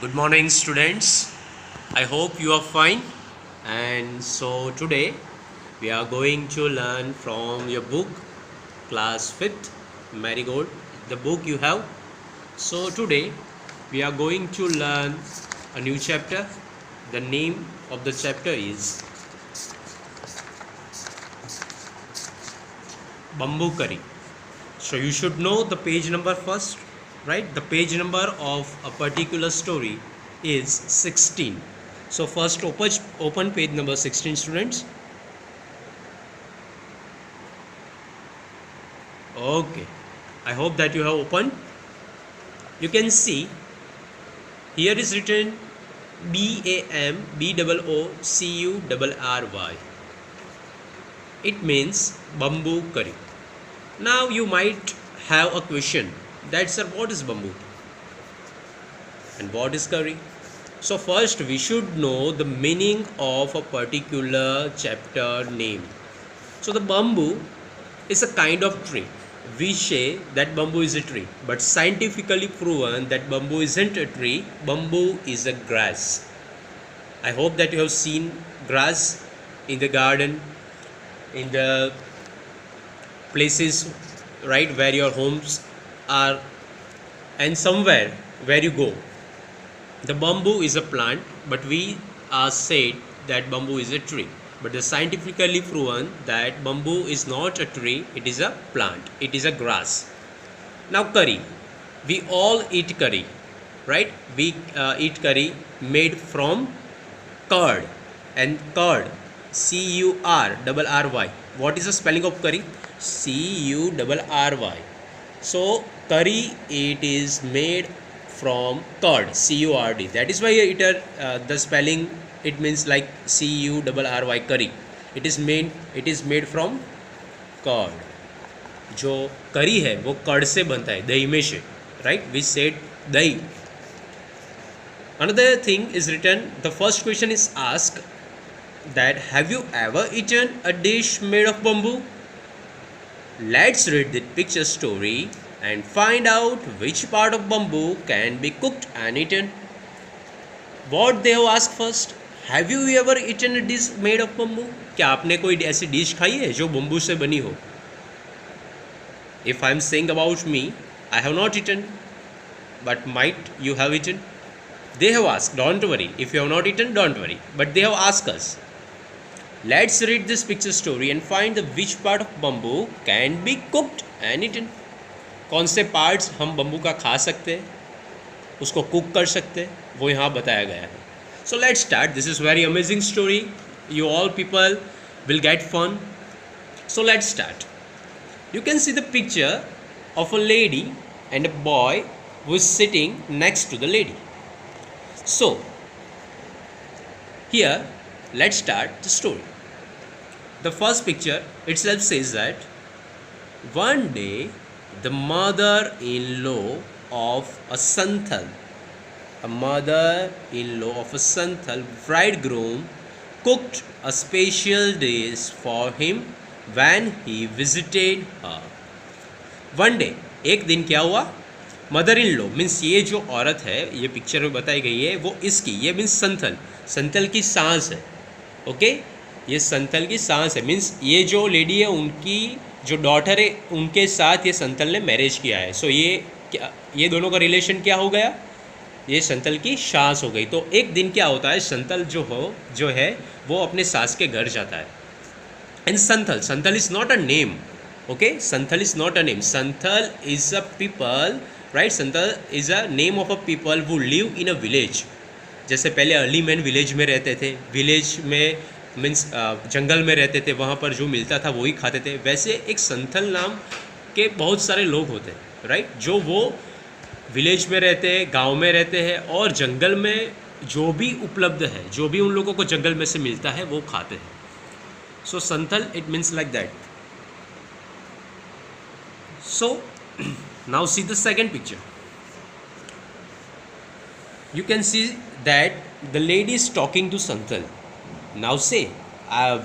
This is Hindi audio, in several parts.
Good morning, students. I hope you are fine. And so today we are going to learn from your book, class 5th, Marigold, the book you have. So today we are going to learn a new chapter. The name of the chapter is Bamboo Curry. So you should know the page number first, right? The page number of a particular story is 16. So first open page number 16, students. Okay, I hope that you have opened. You can see here is written BAMBOOCURRY. It means bamboo curry. Now you might have a question that, sir, what is bamboo and what is curry? So first we should know the meaning of a particular chapter name. So the bamboo is a kind of tree. We say that bamboo is a tree, but scientifically proven that bamboo isn't a tree. Bamboo is a grass. I hope that you have seen grass in the garden, in the places, right, where your homes are, and somewhere where you go. The bamboo is a plant, but we are said that bamboo is a tree. But the scientifically proven that bamboo is not a tree, it is a plant, it is a grass. Now curry, we all eat curry, right? We eat curry made from curd, and curd, CURRRY. What is the spelling of curry? CURRY. So curry, it is made from curd, CURD. That is why the spelling, it means like CURRY, curry. It is made from curd. जो करी है वो कर्ड से बनता है, दही में से, right? We said दही. Another thing is written. The first question is asked that have you ever eaten a dish made of bamboo? Let's read the picture story and find out which part of bamboo can be cooked and eaten. What they have asked first, have you ever eaten a dish made of bamboo? क्या आपने कोई ऐसी डिश खाई है जो बम्बू से बनी हो? If I am saying about me, I have not eaten, but might you have eaten? They have asked, don't worry. If you have not eaten, don't worry. But they have asked us. Let's read this picture story and find the which part of bamboo can be cooked and eaten. कौन से पार्ट्स हम बम्बू का खा सकते हैं, उसको कुक कर सकते हैं, वो यहाँ बताया गया है. So let's start. This is very amazing story. You all people will get fun. So let's start. You can see the picture of a lady and a boy who is sitting next to the lady. So here, let's start the story. The first picture itself says that one day the mother-in-law of a santhal bridegroom cooked a special dish for him when he visited her. One day, एक दिन क्या हुआ? मदर इन लॉ मीन्स ये जो औरत है, ये पिक्चर में बताई गई है, वो इसकी, ये मीन्स संथल की सांस है. ओके, ये संथल की सांस है, मीन्स ये जो लेडी है उनकी जो डॉटर है उनके साथ ये संथल ने मैरिज किया है. सो ये दोनों का रिलेशन क्या हो गया? ये संथल की सास हो गई. तो एक दिन क्या होता है, संथल जो है वो अपने सास के घर जाता है. And Santhal is not a name. Okay, Santhal is not a name. Santhal is a people, right? Santhal is a name of a people who live in a village. जैसे पहले अर्ली मैन विलेज में रहते थे, विलेज में मीन्स जंगल में रहते थे, वहाँ पर जो मिलता था वही खाते थे. वैसे एक संथल नाम के बहुत सारे लोग होते हैं, राइट? जो वो विलेज में रहते हैं, गांव में रहते हैं, और जंगल में जो भी उपलब्ध है, जो भी उन लोगों को जंगल में से मिलता है वो खाते हैं. So Santhal, it means like that. So now see the second picture. You can see that the lady is talking to Santhal. Now say,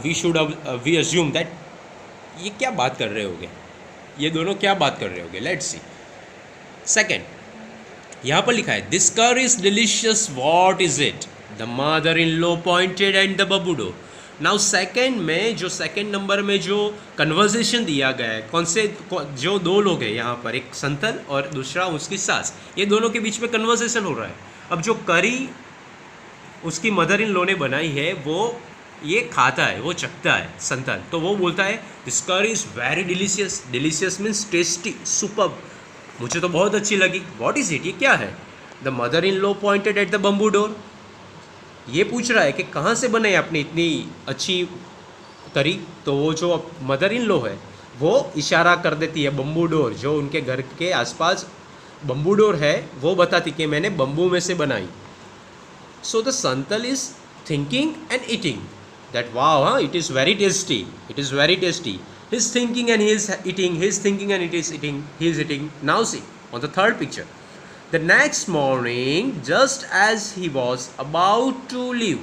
we assume that ये क्या बात कर रहे होंगे, ये दोनों क्या बात कर रहे होंगे. Let's see. सेकेंड, यहाँ पर लिखा है this curry is delicious what is it, the mother in law pointed and the बबूडो। नाउ सेकंड नंबर में जो कन्वर्सेशन दिया गया है, जो दो लोग हैं यहाँ पर, एक संतल और दूसरा उसकी सास, ये दोनों के बीच में कन्वर्सेशन हो रहा है। अब जो करी उसकी मदर इन लॉ ने बनाई है वो ये खाता है, वो चखता है संतल, तो वो बोलता है दिस करी is very delicious. Delicious means tasty, superb, मुझे तो बहुत अच्छी लगी। व्हाट इज़ इट, ये क्या है? The mother in law pointed at the bamboo door. ये पूछ रहा है कि कहाँ से बने अपनी इतनी अच्छी करी, तो वो जो मदर इन लॉ है वो इशारा कर देती है बम्बू डोर, जो उनके घर के आसपास बम्बू डोर है वो बताती कि मैंने बम्बू में से बनाई। So the Santhal is thinking and eating that wow, it is very tasty, it is very tasty. He is thinking and he is eating, he is thinking and it is eating, he is eating. Now see on the third picture, the next morning just as he was about to leave,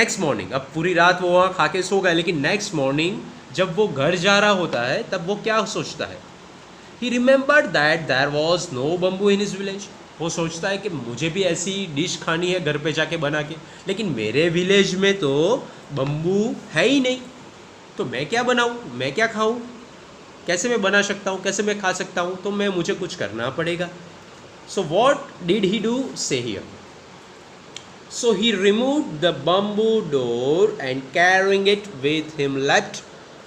next morning, अब पूरी रात वो वहाँ खा के सो गया, लेकिन नेक्स्ट मॉर्निंग जब वो घर जा रहा होता है तब वो क्या सोचता है? he remembered that there was no bamboo in his village. वो सोचता है कि मुझे भी ऐसी डिश खानी है घर पे जाके बना के, लेकिन मेरे विलेज में तो बम्बू है ही नहीं, तो मैं क्या बनाऊँ, मैं क्या खाऊँ, कैसे मैं बना सकता हूँ, कैसे मैं खा सकता हूँ, तो मुझे कुछ करना पड़ेगा। So what did he do say here? So he removed the bamboo door and carrying it with him left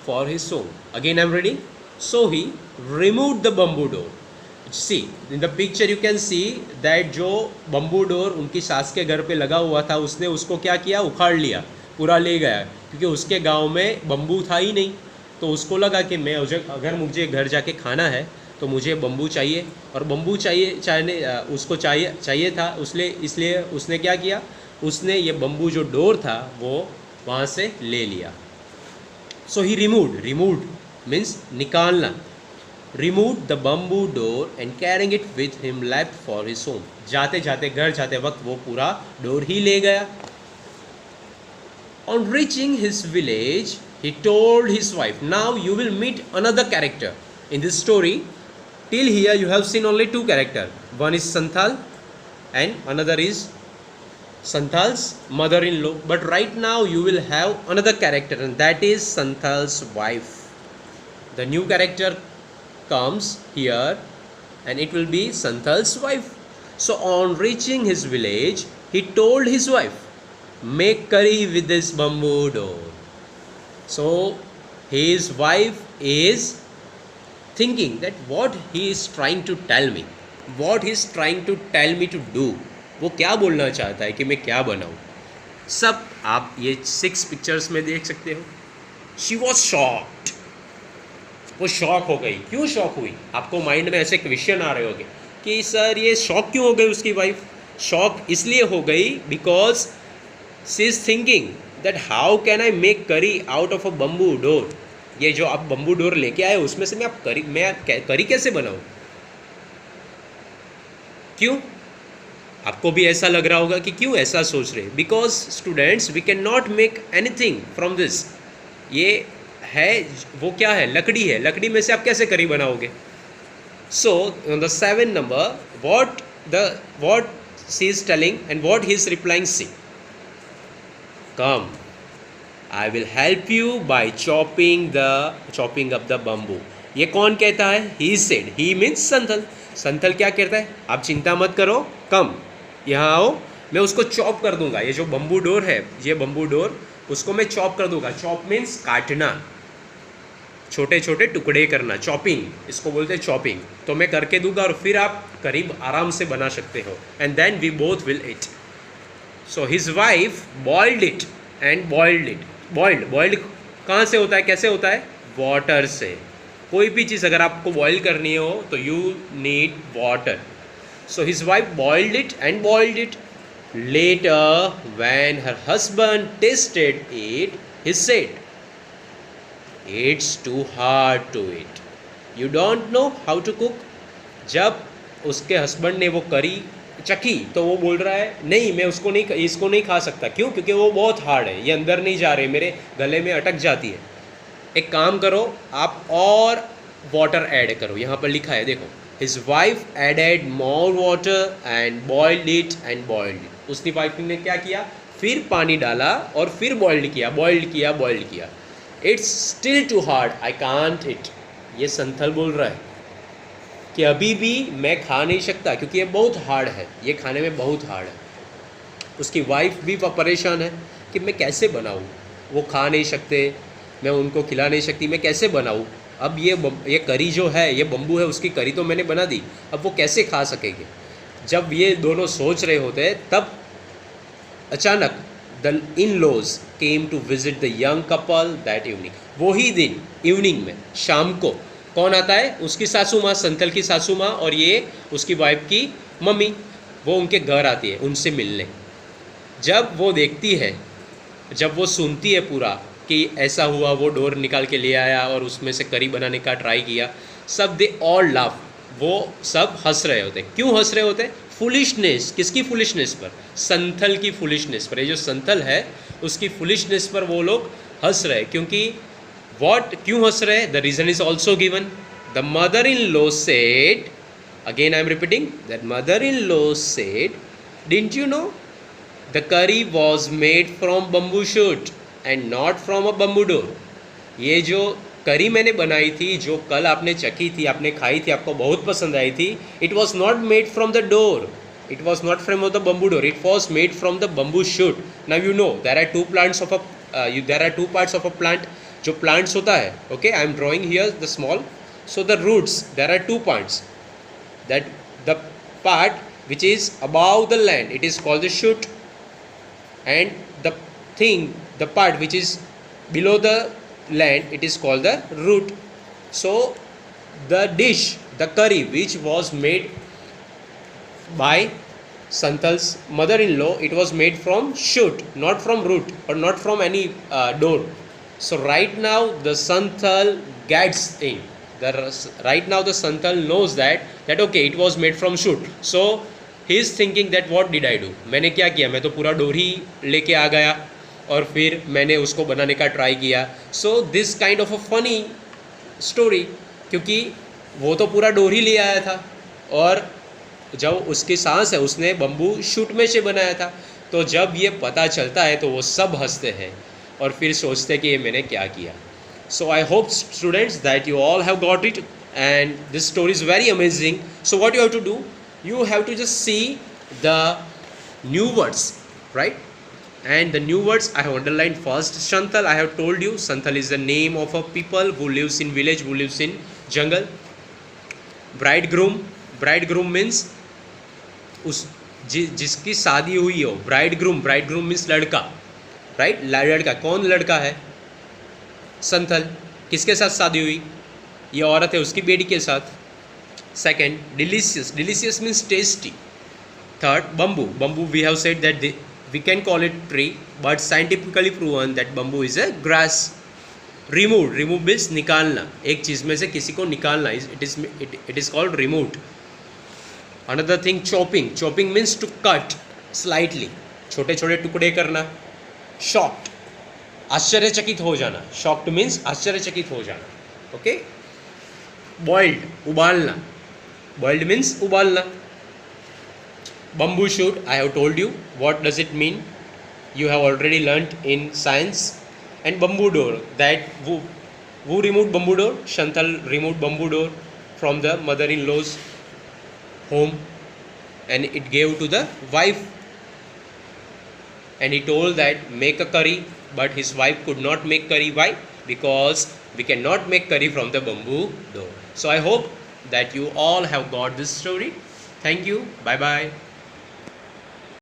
for his home. Again I am reading. So he removed the bamboo door. See in the picture you can see that जो बम्बू डोर उनकी सास के घर पे लगा हुआ था, उसने उसको क्या किया, उखाड़ लिया, पूरा ले गया, क्योंकि उसके गांव में बम्बू था ही नहीं। तो उसको लगा कि मैं अगर मुझे घर जाके खाना है तो मुझे बम्बू चाहिए, और बम्बू उसको चाहिए था, इसलिए उसने क्या किया, उसने ये बम्बू जो डोर था वो वहाँ से ले लिया। सो ही रिमूव्ड मीन्स निकालना, removed the bamboo door and carrying it with him left for his home. जाते जाते घर जाते वक्त वो पूरा डोर ही ले गया। On reaching his village, he told his wife. Now you will meet another character in this story. Till here you have seen only two characters. One is Santhal and another is Santhal's mother-in-law. But right now you will have another character, and that is Santhal's wife. The new character comes here and it will be Santhal's wife. So on reaching his village, he told his wife, make curry with this bamboo door. So his wife is thinking that what he is trying to tell me, what he is trying to tell me to do, वो क्या बोलना चाहता है कि मैं क्या बनाऊँ। सब आप ये 6 पिक्चर्स में देख सकते हो। She was shocked. वो शॉक हो गई। क्यों शॉक हुई? आपको माइंड में ऐसे क्वेश्चन आ रहे होंगे कि सर ये शॉक क्यों हो गई उसकी वाइफ? शॉक इसलिए हो गई because she is thinking that how can I make curry out of a bamboo door. ये जो आप बम्बू डोर लेके आए उसमें से मैं करी कैसे बनाऊँ? क्यों? आपको भी ऐसा लग रहा होगा कि क्यों ऐसा सोच रहे? Because students we can not make anything from this. ये है वो क्या है? लकड़ी है, लकड़ी में से आप कैसे करी बनाओगे? So on the 7 number what she is telling and what he is replying, see, come, I will help you by chopping up the bamboo. ये कौन कहता है? He said, he means Santhal. Santhal क्या कहता है? आप चिंता मत करो, कम यहाँ आओ, मैं उसको चॉप कर दूंगा। ये जो बम्बू डोर है, ये बम्बू डोर, उसको मैं चॉप कर दूंगा। चॉप मीन्स काटना, छोटे छोटे टुकड़े करना, चॉपिंग, इसको बोलते हैं चॉपिंग। तो मैं करके दूंगा और फिर आप करीब आराम से बना सकते हो। And then we both will eat. So his wife boiled it and boiled it. Boiled कहाँ से होता है, कैसे होता है? वाटर से। कोई भी चीज़ अगर आपको बॉइल करनी हो तो you need water. So his wife boiled it and boiled it. Later, when her husband tasted it, he said, "It's too hard to eat. You don't know how to cook." जब उसके हस्बैंड ने वो करी चखी तो वो बोल रहा है, नहीं मैं इसको नहीं खा सकता। क्यों? क्योंकि वो बहुत हार्ड है, ये अंदर नहीं जा रहे, मेरे गले में अटक जाती है। एक काम करो, आप और वाटर ऐड करो। यहाँ पर लिखा है देखो, His wife added more water and boiled it and boiled it. उसकी वाइफ ने क्या किया, फिर पानी डाला और फिर बॉइल्ड किया. It's still too hard, I can't eat. ये संथल बोल रहा है कि अभी भी मैं खा नहीं सकता क्योंकि ये बहुत हार्ड है, ये खाने में बहुत हार्ड है. उसकी वाइफ भी परेशान है कि मैं कैसे बनाऊँ, वो खा नहीं सकते, मैं उनको खिला नहीं सकती, मैं कैसे बनाऊँ. अब ये करी जो है, ये बम्बू है, उसकी करी तो मैंने बना दी, अब वो कैसे खा सकेंगे. जब ये दोनों सोच रहे होते हैं तब अचानक the in-laws came to visit the young couple that evening. वही दिन इवनिंग में शाम को कौन आता है, उसकी सासू माँ, संथल की सासू माँ और ये उसकी वाइफ की मम्मी, वो उनके घर आती है उनसे मिलने. जब वो देखती है, जब वो सुनती है पूरा कि ऐसा हुआ, वो डोर निकाल के ले आया और उसमें से करी बनाने का ट्राई किया, सब दे ऑल लाफ, वो सब हंस रहे होते. क्यों हंस रहे होते? फुलिशनेस. किसकी फुलिशनेस पर? संथल की फुलिशनेस पर. ये जो संथल है उसकी फुलिशनेस पर वो लोग हंस रहे. क्योंकि क्यों हंस रहे? The reason is also given. The mother in law said, again I am repeating, that mother in law said, didn't you know the करी was made from bamboo shoot and not from a bamboo door. ये जो करी मैंने बनाई थी, जो कल आपने चखी थी, आपने खाई थी, आपको बहुत पसंद आई थी, it was not made from the door, it was not from the bamboo door, it was made from the bamboo shoot. Now you know there are two parts of a plant. जो प्लांट्स होता है, okay, I am drawing here the small, so the roots, there are two parts, that the part which is above the land, it is called the shoot, and the part which is below the land, it is called the root. So the dish, the curry which was made by Santhal's mother-in-law, it was made from shoot, not from root or not from any door. So right now the Santhal gets in, right now the Santhal knows that okay, it was made from shoot. So he is thinking that what did I do, मैंने क्या किया, मैं तो पूरा डोर ही लेके आ गया और फिर मैंने उसको बनाने का ट्राई किया. So this kind of a funny story, क्योंकि वो तो पूरा डोर ही ले आया था और जब उसकी सांस है उसने बम्बू शूट में से बनाया था. तो जब ये पता चलता है तो वो सब हंसते हैं और फिर सोचते हैं कि ये मैंने क्या किया. So I hope students that you all have got it and this story is very amazing. So what you have to do, you have to just see the new words, right? And the new words I have underlined first. Santhal, I have told you, Santhal is the name of a people who lives in village, who lives in jungle. Bridegroom means जिसकी शादी हुई हो. bridegroom means लड़का, right? लड़का. कौन लड़का है? संथल. किसके साथ शादी हुई? ये औरत है उसकी बेटी के साथ. Second, delicious means tasty. Third, bamboo we have said that we can call it tree, but scientifically proven that bamboo is a grass. remove means निकालना, एक चीज़ में से किसी को निकालना, it is called removed. Another thing, chopping means to cut slightly, छोटे छोटे टुकड़े करना. shocked, आश्चर्यचकित हो जाना. shocked means आश्चर्यचकित हो जाना. okay. boiled, उबालना. boiled means उबालना. bamboo shoot, I have told you what does it mean, you have already learnt in science. And bamboo door, that who removed bamboo door? Santhal removed bamboo door from the mother-in-law's home and it gave to the wife, and he told that make a curry, but his wife could not make curry. Why? Because we cannot make curry from the bamboo door. So I hope that you all have got this story. Thank you. Bye bye.